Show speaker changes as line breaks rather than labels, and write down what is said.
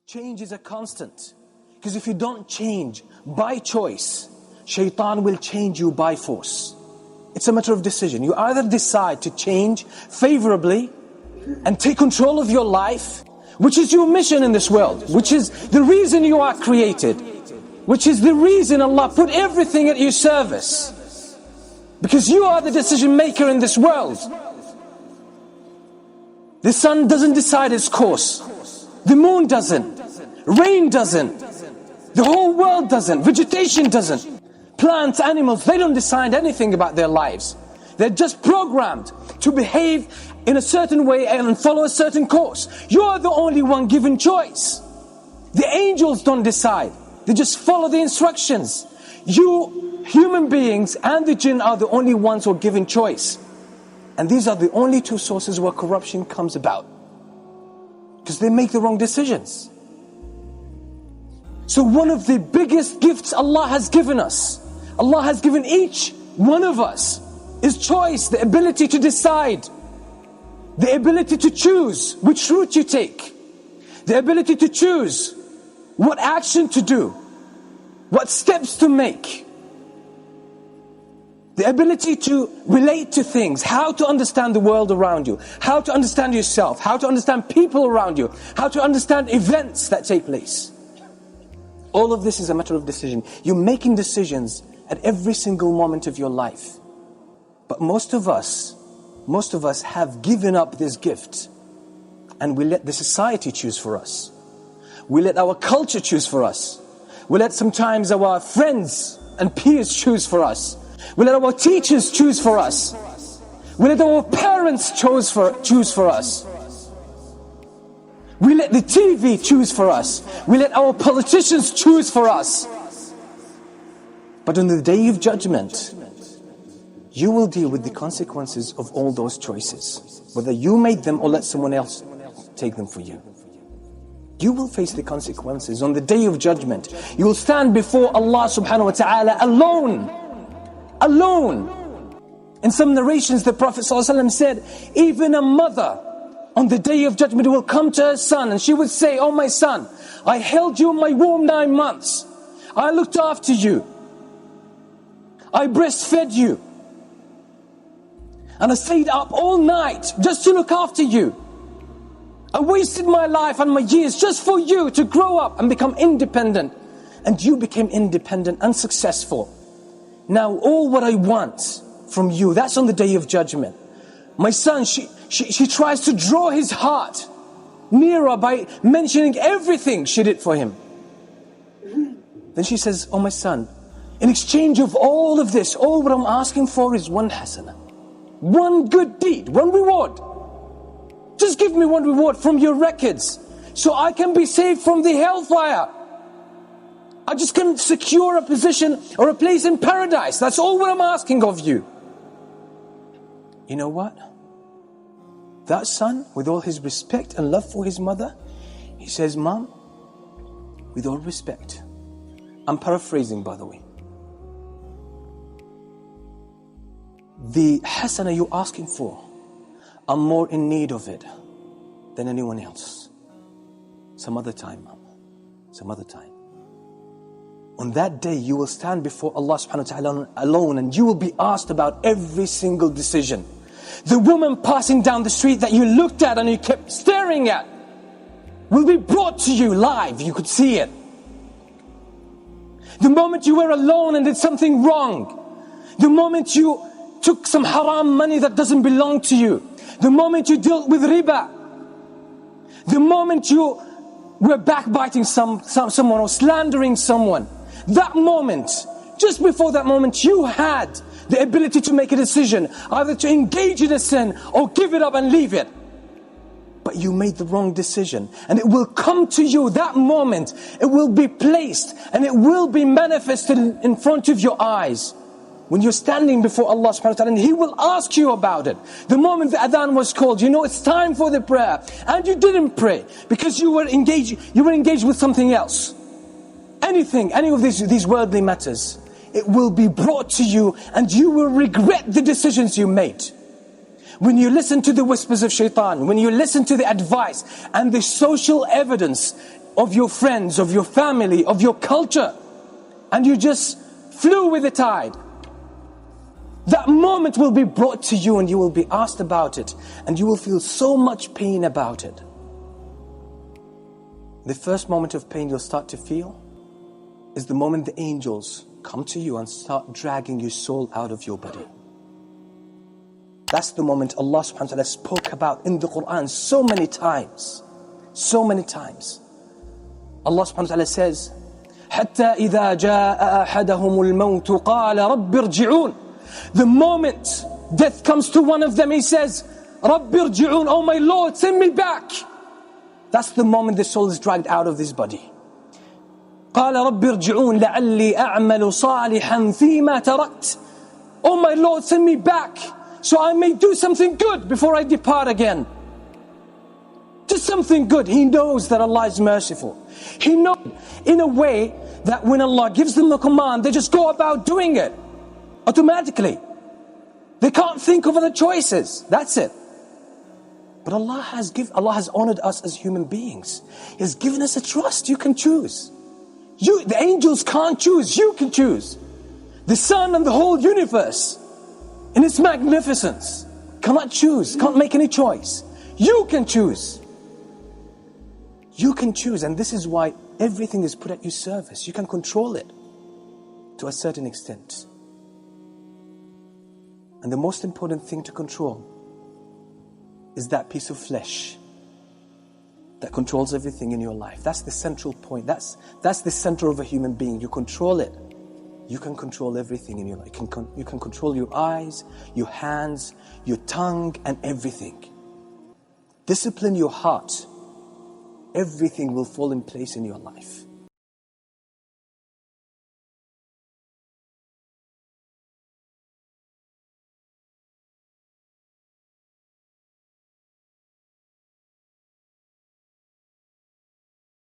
Change is a constant. Because if you don't change by choice, Shaitan will change you by force. It's a matter of decision. You either decide to change favorably and take control of your life, which is your mission in this world, which is the reason you are created, which is the reason Allah put everything at your service. Because you are the decision maker in this world. The sun doesn't decide its course. The moon doesn't. Rain doesn't. The whole world doesn't. Vegetation doesn't. Plants, animals, they don't decide anything about their lives. They're just programmed to behave in a certain way and follow a certain course. You're the only one given choice. The angels don't decide. They just follow the instructions. You, human beings and the jinn, are the only ones who are given choice. And these are the only two sources where corruption comes about. Because they make the wrong decisions. So one of the biggest gifts Allah has given us, Allah has given each one of us, is choice, the ability to decide, the ability to choose which route you take, the ability to choose what action to do, what steps to make, the ability to relate to things, how to understand the world around you, how to understand yourself, how to understand people around you, how to understand events that take place. All of this is a matter of decision. You're making decisions at every single moment of your life. But most of us have given up this gift, and we let the society choose for us. We let our culture choose for us. We let sometimes our friends and peers choose for us. We let our teachers choose for us. We let our parents choose for us. We let the TV choose for us. We let our politicians choose for us. But on the day of judgment, you will deal with the consequences of all those choices. Whether you made them or let someone else take them for you. You will face the consequences on the day of judgment. You will stand before Allah subhanahu wa ta'ala alone. Alone. In some narrations the Prophet ﷺ said, even a mother on the day of judgment will come to her son and she would say, "Oh my son, I held you in my womb 9 months. I looked after you. I breastfed you. And I stayed up all night just to look after you. I wasted my life and my years just for you to grow up and become independent. And you became independent and successful. Now all what I want from you," that's on the day of judgment. My son, she tries to draw his heart nearer by mentioning everything she did for him. Then she says, "Oh my son, in exchange of all of this, all what I'm asking for is one hasana. One good deed, one reward. Just give me one reward from your records so I can be saved from the hellfire. I just can secure a position or a place in paradise. That's all what I'm asking of you." You know what? That son, with all his respect and love for his mother, he says, "Mom, with all respect," I'm paraphrasing by the way, "the hasana you're asking for, I'm more in need of it than anyone else. Some other time, Mom. Some other time." On that day you will stand before Allah subhanahu wa ta'ala alone, and you will be asked about every single decision. The woman passing down the street that you looked at and you kept staring at will be brought to you live, you could see it. The moment you were alone and did something wrong, the moment you took some haram money that doesn't belong to you, the moment you dealt with riba, the moment you were backbiting someone or slandering someone, that moment, just before that moment, you had the ability to make a decision, either to engage in a sin or give it up and leave it. But you made the wrong decision, and it will come to you that moment. It will be placed and it will be manifested in front of your eyes when you're standing before Allah subhanahu wa ta'ala, and He will ask you about it. The moment the adhan was called, you know it's time for the prayer, and you didn't pray because you were engaged with something else. Any of these worldly matters, it will be brought to you and you will regret the decisions you made. When you listen to the whispers of shaitan, when you listen to the advice and the social evidence of your friends, of your family, of your culture, and you just flew with the tide. That moment will be brought to you and you will be asked about it, and you will feel so much pain about it. The first moment of pain you'll start to feel is the moment the angels come to you and start dragging your soul out of your body. That's the moment Allah subhanahu wa ta'ala spoke about in the Quran so many times. So many times. Allah subhanahu wa ta'ala says, حَتَّى إِذَا جَاءَ أَحَدَهُمُ الْمَوْتُ قَالَ رَبِّ ارْجِعُونَ. The moment death comes to one of them, he says, رَبِّ ارْجِعُونَ, oh my Lord, send me back. That's the moment the soul is dragged out of this body. قَالَ رَبِّ ارْجِعُونَ لَعَلِّي أَعْمَلُ صَالِحًا فِيمَا تَرَكْتُ. Oh my Lord, send me back so I may do something good before I depart again. Do something good. He knows that Allah is merciful. He knows in a way that when Allah gives them the command, they just go about doing it automatically. They can't think of other choices. That's it. But Allah has honored us as human beings. He has given us a trust. You can choose. The angels can't choose. You can choose. The sun and the whole universe in its magnificence cannot choose, can't make any choice. You can choose. You can choose, and this is why everything is put at your service. You can control it to a certain extent. And the most important thing to control is that piece of flesh that controls everything in your life. That's the central point. That's the center of a human being. You control it. You can control everything in your life. You can control your eyes, your hands, your tongue, and everything. Discipline your heart. Everything will fall in place in your life.